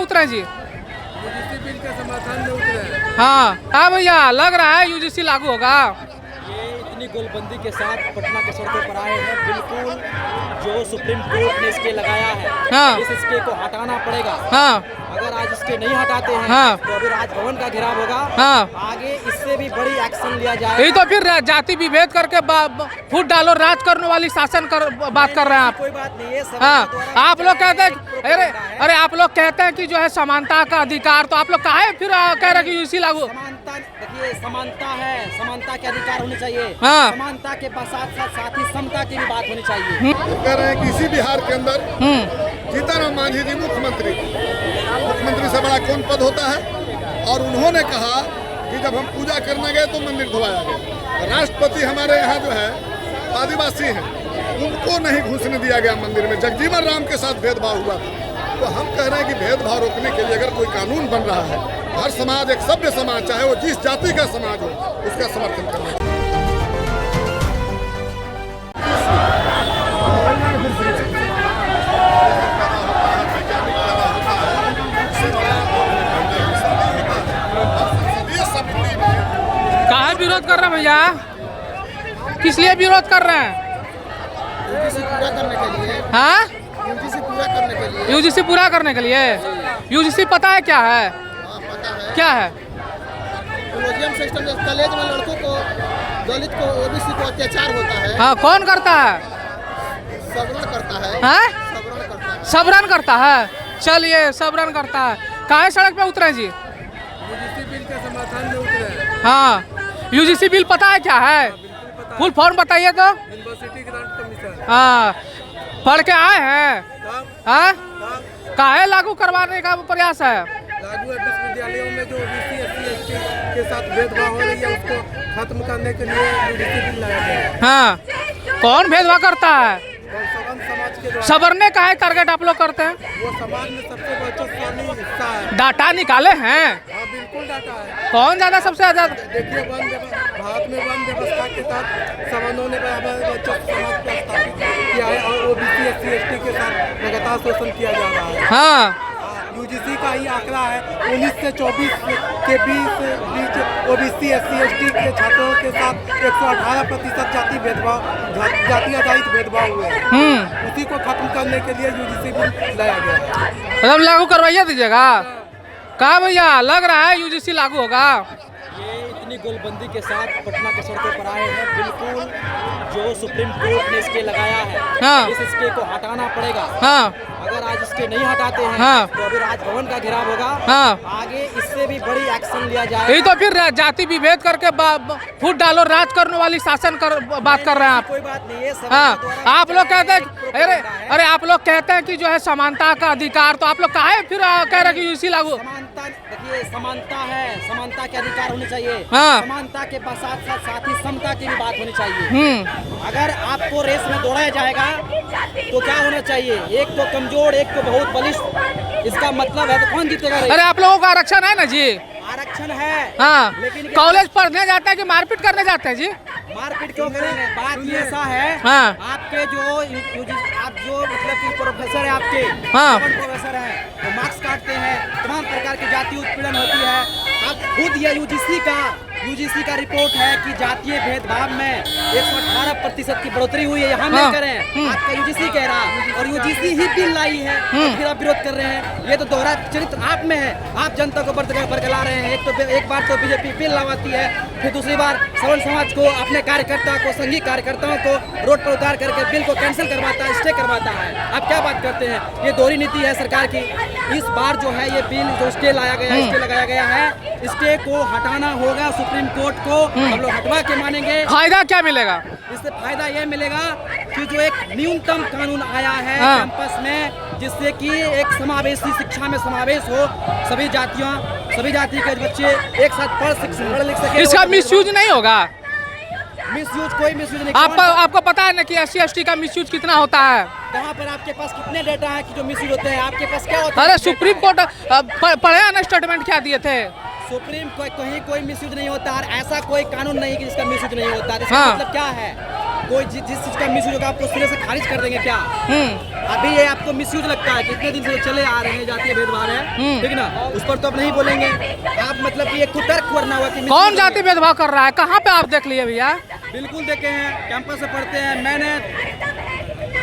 उतरे जी? UGC bill के समर्थन में उतरे हैं। हाँ भैया, लग रहा है यूजीसी लागू होगा। ये इतनी गोलबंदी के साथ पटना के सड़कों पर आए हैं। बिल्कुल जो सुप्रीम कोर्ट ने इसके लगाया है, हाँ। इस स्टे को हटाना पड़ेगा। हाँ अगर आज इसके नहीं हटाते हैं हाँ। तो अभी राजभवन का घेराव होगा। हाँ। आगे इससे भी बड़ी एक्शन लिया जाएगा। यही तो फिर जाति विभेद करके फूट डालो राज करने वाली शासन बात कर रहे हैं आप। कोई बात नहीं है। हाँ, आप लोग कहते हैं अरे आप लोग कहते हैं कि जो है समानता का अधिकार, तो आप लोग काहे फिर कह रहे हैं कि यूजीसी लागू? समानता, देखिए समानता है, समानता के अधिकार होने चाहिए। हाँ। समानता के साथ ही समता की भी बात होनी चाहिए। कह रहे हैं कि इसी बिहार के अंदर सीताराम मांझी जी मुख्यमंत्री से बड़ा कौन पद होता है, और उन्होंने कहा कि जब हम पूजा करने गए तो मंदिर धुआया गया। राष्ट्रपति हमारे यहाँ जो है आदिवासी हैं, उनको नहीं घुसने दिया गया मंदिर में। जगजीवन राम के साथ भेदभाव हुआ था। तो हम कह रहे हैं कि भेदभाव रोकने के लिए अगर कोई कानून बन रहा है, हर समाज एक सभ्य समाज, चाहे वो जिस जाति का समाज हो, उसका समर्थन करना चाहिए। काहे विरोध कर रहे हैं भैया? किस लिए विरोध कर रहे हैं? यूजीसी पूरा करने के लिए। हाँ, यूजीसी पूरा करने के लिए। यूजीसी पूरा करने के लिए। यूजीसी पता है क्या है? हाँ, पता है। क्या है? कोलोजियम सिस्टम, कॉलेज में लड़कों को, दलित को, ओबीसी को अत्याचार होता है। हाँ, कौन करता है? सबरण करता है। हाँ? सबरण करता है। सबरन करता है। चलिए, सबरन करता है। काहे सड़क पे उतरे जी? यूजीसी बिल के समर्थन में उतरे हैं। हाँ, यूजीसी बिल पता है क्या है? फुल फॉर्म बताइए तो। University grant commission. हाँ, पढ़ के आए हैं? कब हाँ, कब काहे लागू करवाने का प्रयास है? लागू है विश्वविद्यालयों में जो ओबीसी एससी एसटी के साथ भेदभाव हो रही है, उसको खत्म करने के लिए यूजीसी बिल लाया गया है। हाँ, कौन भेदभाव करता है? और सवर्ण समाज के द्वारा सबरने का है टारगेट आप लोग करते हैं? वो समाज में सबसे वर्चस्वशाली हिस्सा है। डाटा निकाले हैं? हाँ, बिल्कुल डाटा है। कौन ज्यादा सबसे ज्यादा? देखिए, भारत में वन व्यवस्था के साथ सवर्णों ने बराबर वर्चस्व समाज को स्थापित किया है, और ओबीसी एससी एसटी के साथ लगातार शोषण किया जा रहा है। हाँ, यूजीसी का ही आंकड़ा है 19 से 24 के बीच ओबीसी एससी एसटी के छात्रों के साथ 118% जाति आधारित भेदभाव हुए हैं। उसी को खत्म करने के लिए यूजीसी बिल लाया गया है। मतलब लागू करवाइए दीजिएगा। कहा भैया, लग रहा है यूजीसी लागू होगा। ये इतनी गोलबंदी के साथ पटना के सड़कों पर आए हैं। बिल्कुल जो सुप्रीम कोर्ट ने इसके लगाया है, हाँ। इस स्टे को हटाना पड़ेगा। हाँ। अगर आज इसके नहीं हटाते हैं हाँ। तो अभी राजभवन का घेराव होगा। हाँ। आगे इससे भी बड़ी एक्शन लिया जाएगा। यही तो फिर जाति विभेद करके फूट डालो राज करने वाली शासन बात कर रहे हैं आप। कोई बात नहीं है। हाँ, आप लोग कहते हैं अरे आप लोग कहते हैं कि जो है समानता का अधिकार, तो आप लोग काहे फिर कह रहे हैं कि यूजीसी लागू? समानता, देखिए समानता है, समानता के अधिकार होने चाहिए। हाँ। समानता के साथ ही समता की भी बात होनी चाहिए। अगर आपको रेस में दौड़ाया जाएगा तो क्या होना चाहिए? एक तो कमजोर, एक तो बहुत बलिष्ठ। इसका मतलब है तो कौन जीतेगा? अरे आप लोगों का आरक्षण है ना जी? आरक्षण है। हाँ, लेकिन कॉलेज पढ़ने जाते हैं कि मारपीट करने जाते हैं जी? मारपीट क्यों करेंगे? बात ये ऐसा है, हाँ। आपके आप जो मतलब कि प्रोफेसर है, आपके हाँ। प्रोफेसर है, वो मार्क्स काटते हैं, तमाम प्रकार की जातीय उत्पीड़न होती है। आप खुद ये यूजीसी का रिपोर्ट है कि जातीय भेदभाव में 118% की बढ़ोतरी हुई है। यहाँ नहीं करें, आपका यूजीसी कह रहा है, और यूजीसी ही बिल लाई है, और फिर आप विरोध कर रहे हैं। ये तो दोहरा चरित्र आप में है। आप जनता को बरगला रहे हैं। एक बार तो बीजेपी बिल लावाती है, फिर दूसरी बार सवर्ण समाज को, अपने कार्यकर्ता को, संघीय कार्यकर्ताओं को रोड पर उतार करके बिल को कैंसिल करवाता है, स्टे करवाता है। आप क्या बात करते हैं? ये दोहरी नीति है सरकार की। इस बार जो है ये बिल जो स्टे लगाया गया है, स्टे को हटाना होगा। सुप्रीम कोर्ट को हम लोग हटवा के मानेंगे। फायदा क्या मिलेगा? इससे फायदा ये मिलेगा कि जो एक न्यूनतम कानून आया है कैंपस में, जिससे कि एक समावेशी शिक्षा में समावेश हो, सभी जाति के बच्चे एक साथ पढ़ लिख सके। इसका मिसयूज नहीं होगा? कोई मिसयूज नहीं। आपको पता है ना कि एससी एसटी का मिसयूज कितना होता है? कहाँ पर आपके पास कितने डेटा है कि जो मिसयूज होते हैं? आपके पास क्या होता है? अरे सुप्रीम कोर्ट पढ़े ना स्टेटमेंट क्या दिए थे? सुप्रीम कहीं कोई मिसयूज नहीं होता, और ऐसा कोई कानून नहीं कि जिसका मिसयूज नहीं होता। इसका हाँ। मतलब क्या है? कोई जिस चीज का मिसयूज होगा आपको सिरे से खारिज कर देंगे क्या? अभी ये आपको मिसयूज लगता है? कितने दिन से चले आ रहे हैं जातीय भेदभाव है, ठीक ना, उस पर तो आप नहीं बोलेंगे। आप मतलब कि एक कुतर्क वरना हुआ कि कौन जाति भेदभाव कर रहा है? कहाँ पे आप देख लिए भैया? बिल्कुल देखे हैं, कैंपस से पढ़ते हैं। मैंने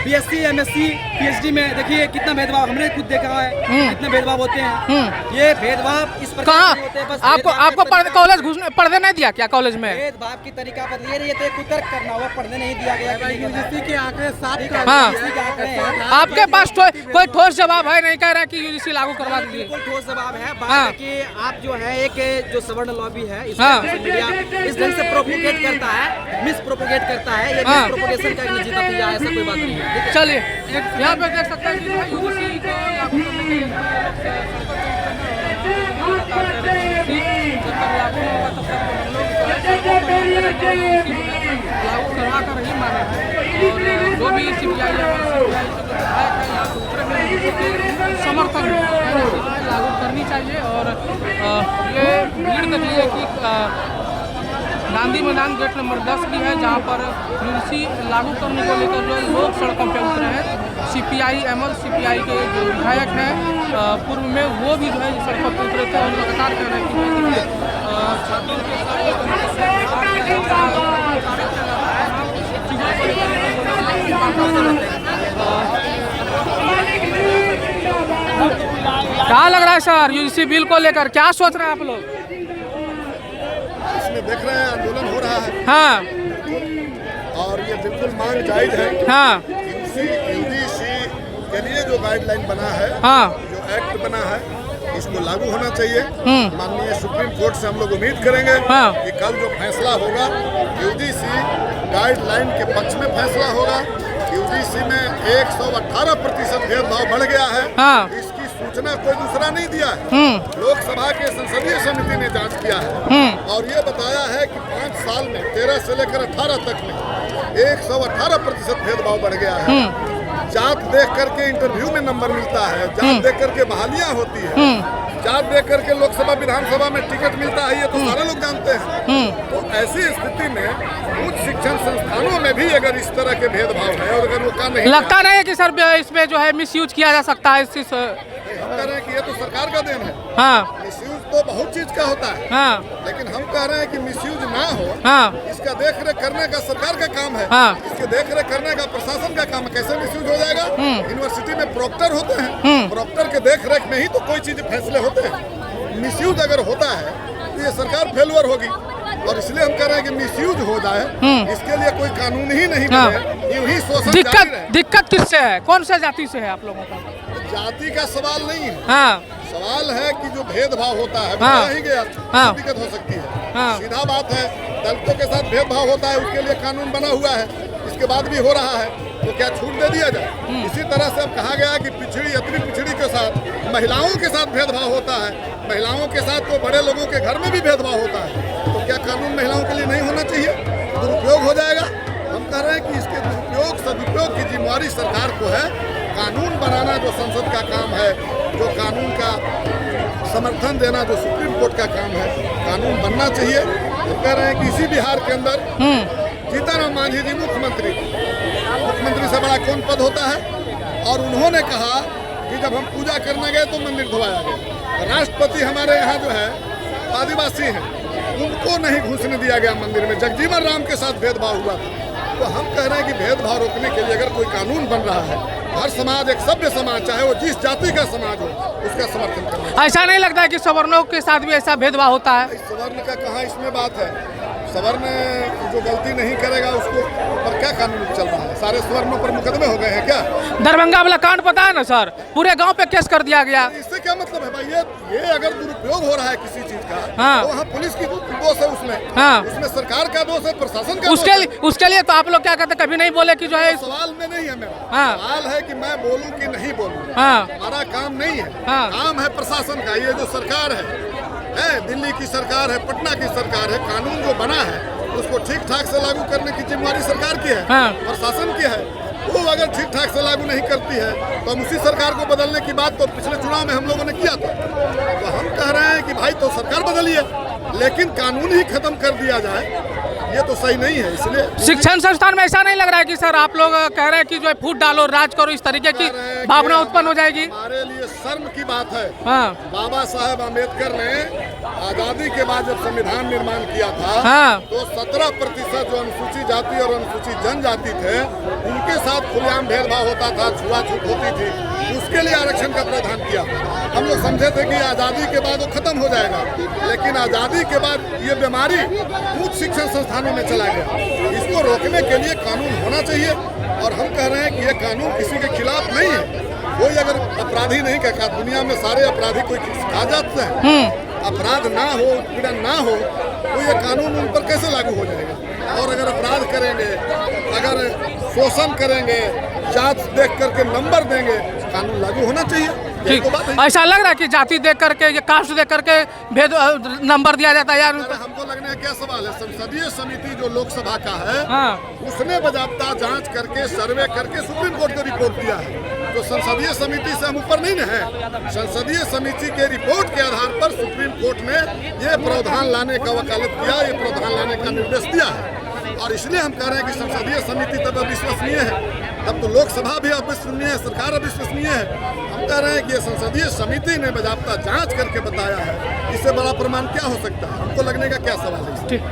BSc MSc PhD में देखिए कितना भेदभाव हमने खुद देखा है, कितने भेदभाव होते हैं। ये भेदभाव इस प्रकार कहाँ से होते हैं, बस आपको कॉलेज पढ़ने नहीं दिया क्या? कॉलेज में भेदभाव की तरीका बदलिए, ये तो एक कुतर्क करना हुआ, पढ़ने नहीं दिया गया। यूजीसी के आंकड़े साफ हाँ। UGC के आंकड़े हैं। आपके पास कोई ठोस जवाब है? नहीं कह रहा कि UGC लागू करवा दीजिए। बिल्कुल ठोस जवाब है। बात हाँ। है कि आप जो है एक जो सवर्ण लॉबी है इस हाँ। मीडिया इस ढंग से प्रोपोगेट करता है, मिस प्रोपोगेट करता है। ये हाँ। मिस प्रोपोगेशन का एक नतीजा दिया है, ऐसा कोई बात नहीं है। ठीक है? चलिए यहाँ पे देख सकते हैं कि UGC को लागू करने के लिए जब तक लागू नहीं होगा तब तक हम लोग लागू करवा कर ही माने हैं। और जो भी CPI है यहाँ दूसरे में समर्थन लागू करनी चाहिए। और ये भीड़ देखिए कि गांधी मैदान गेट नंबर 10 भी है, जहां पर UGC लागू करने को लेकर जो लोग सड़कों पर उतरे हैं। CPI ML CPI के जो विधायक हैं पूर्व में, वो भी जो है सड़कों पर उतरे थे और लगातार कह रहे हैं कि क्या लग रहा है सर UGC बिल को लेकर? क्या सोच रहे हैं आप लोग? इसमें देख रहे हैं आंदोलन हो रहा है हाँ और ये बिल्कुल मांग जायज है। हाँ UGC के लिए जो गाइडलाइन बना है, हाँ जो एक्ट बना है, इसको लागू होना चाहिए। माननीय सुप्रीम कोर्ट से हम लोग उम्मीद करेंगे हाँ। कि कल जो फैसला होगा UGC गाइडलाइन के पक्ष में फैसला होगा। UGC में 118% भेदभाव बढ़ गया है। हाँ। इसकी सूचना कोई दूसरा नहीं दिया है। लोकसभा के संसदीय समिति ने जांच किया है और ये बताया है कि 5 साल में 13 से लेकर 18 तक में 118% भेदभाव बढ़ गया है। जात देख करके इंटरव्यू में नंबर मिलता है, जात देख करके बहालियां होती है, जात देख करके लोकसभा विधानसभा में टिकट मिलता है, ये तो सारे लोग जानते हैं। तो ऐसी स्थिति में उच्च शिक्षण संस्थानों में भी अगर इस तरह के भेदभाव है और अगर वो का नहीं, लगता नहीं है कि सर इसमें जो है मिसयूज किया जा सकता है? इस हम कह रहे हैं कि ये तो सरकार का देन है। हाँ मिसयूज तो बहुत चीज का होता है, हाँ लेकिन हम कह रहे हैं कि मिसयूज ना हो। हाँ इसका देख रेख करने का सरकार का काम है। हाँ। इसके देख रेख करने का प्रशासन का काम है। कैसे मिसयूज हो जाएगा? यूनिवर्सिटी में प्रोक्टर होते हैं, प्रोक्टर के देख रेख में ही तो कोई चीज फैसले होते हैं। मिसयूज अगर होता है तो ये सरकार फेलुअर होगी और इसलिए हम कह रहे हैं कि मिसयूज हो जाए इसके लिए कोई कानून ही नहीं बने, यूं ही शोषण जारी रहे। दिक्कत किससे है? कौन से जाति से है आप लोगों का? जाति का सवाल नहीं है, हाँ सवाल है कि जो भेदभाव होता है हाँ। बताया ही गया, हाँ। दिक्कत हो सकती है। हाँ। सीधा बात है, दलितों के साथ भेदभाव होता है, उसके लिए कानून बना हुआ है, इसके बाद भी हो रहा है, तो क्या छूट दे दिया जाए? इसी तरह से अब कहा गया कि पिछड़ी अति पिछड़ी के साथ महिलाओं के साथ भेदभाव होता है, महिलाओं के साथ तो बड़े लोगों के घर में भी भेदभाव होता है, तो क्या कानून महिलाओं के लिए नहीं होना चाहिए? दुरुपयोग हो जाएगा। हम कह रहे हैं कि इसके दुरुपयोग सदुपयोग की जिम्मेवारी सरकार को है। कानून बनाना जो संसद का काम है, जो कानून का समर्थन देना जो सुप्रीम कोर्ट का काम है, कानून बनना चाहिए। हम कह रहे हैं कि इसी बिहार के अंदर जीतन मांझी जी मुख्यमंत्री से बड़ा कौन पद होता है? और उन्होंने कहा कि जब हम पूजा करने गए तो मंदिर धोवाया गया। राष्ट्रपति हमारे यहाँ जो है आदिवासी हैं, उनको नहीं घुसने दिया गया मंदिर में। जगजीवन राम के साथ भेदभाव हुआ था। तो हम कह रहे हैं कि भेदभाव रोकने के लिए अगर कोई कानून बन रहा है, हर समाज एक सभ्य समाज, चाहे वो जिस जाति का समाज हो, उसका समर्थन करना। ऐसा नहीं लगता है कि सवर्णों के साथ भी ऐसा भेदभाव होता है? सवर्ण का कहाँ इसमें बात है? सवर्ण जो गलती नहीं करेगा उसको पर क्या कानून चल रहा है? सारे सवर्णों पर मुकदमे हो गए हैं क्या? दरभंगा वाला कांड पता है ना सर? पूरे गांव पे केस कर दिया गया। इससे क्या मतलब है भाई? ये अगर दुरुपयोग हो रहा है किसी चीज का, हाँ। तो वहाँ पुलिस की दोष है उसमें, हाँ। उसमें सरकार का दोष है, प्रशासन का दोष है। उसके लिए तो आप लोग क्या कहते, कभी नहीं बोले कि जो है? सवाल में नहीं है मेरा, हाँ। सवाल है कि मैं बोलूं कि नहीं बोलूं। हाँ। हमारा काम नहीं है, हाँ। काम है प्रशासन का। ये जो सरकार है, दिल्ली की सरकार है, पटना की सरकार है, कानून जो बना है उसको ठीक ठाक से लागू करने की जिम्मेवारी सरकार की है, हाँ। प्रशासन की है। वो अगर ठीक ठाक से लागू नहीं करती है तो हम उसी सरकार को बदलने की बात तो पिछले चुनाव में हम लोगों ने किया था। तो हम कह रहे हैं कि भाई तो सरकार बदलिए, लेकिन कानून ही खत्म कर दिया जाए। ये तो सही नहीं है। इसलिए शिक्षण संस्थान में ऐसा नहीं लग रहा है कि सर आप लोग कह रहे हैं कि जो है फूट डालो, राज करो, इस तरीके की भावना उत्पन्न हो जाएगी? हमारे लिए शर्म की बात है। हाँ बाबा साहेब आम्बेडकर ने आजादी के बाद जब संविधान निर्माण किया था, हाँ। तो 17% जो अनुसूचित जाति और अनुसूचित जनजाति थे उनके साथ खुलेआम भेदभाव होता था, छुआछूत होती थी। उसके लिए आरक्षण का प्रावधान किया। हम लोग समझे थे कि आजादी के बाद वो खत्म हो जाएगा, लेकिन आजादी के बाद ये बीमारी उच्च शिक्षण संस्थानों में चला गया। इसको रोकने के लिए कानून होना चाहिए और हम कह रहे हैं कि ये कानून किसी के खिलाफ नहीं है। कोई अगर अपराधी नहीं कहता, दुनिया में सारे अपराधी कोई कहा जाते हैं, अपराध ना हो, उत्पीड़न ना हो, तो ये कानून उन पर कैसे लागू हो जाएगा? और अगर अपराध करेंगे, अगर शोषण करेंगे, जात देख करके नंबर देंगे, कानून लागू होना चाहिए। ठीक, ऐसा लग रहा है कि जाति देख करके, ये कास्ट देख करके भेद नंबर दिया जाता है यार? हमको लगने का क्या सवाल है? संसदीय समिति जो लोकसभा का है, हाँ। उसने बाकायदा जांच करके सर्वे करके सुप्रीम कोर्ट को रिपोर्ट दिया है। तो संसदीय समिति से हम ऊपर नहीं है। संसदीय समिति के रिपोर्ट के आधार पर सुप्रीम कोर्ट ने ये प्रावधान लाने का वकालत किया, ये प्रावधान लाने का निर्देश दिया है। और इसलिए हम कह रहे हैं कि संसदीय समिति तब अविश्वसनीय है, तब तो लोकसभा भी अविश्वसनीय है, सरकार अविश्वसनीय है। हम कह रहे हैं कि ये संसदीय समिति ने बाकायदा जांच करके बताया है। इससे बड़ा प्रमाण क्या हो सकता है? हमको लगने का क्या सवाल है? ठीक।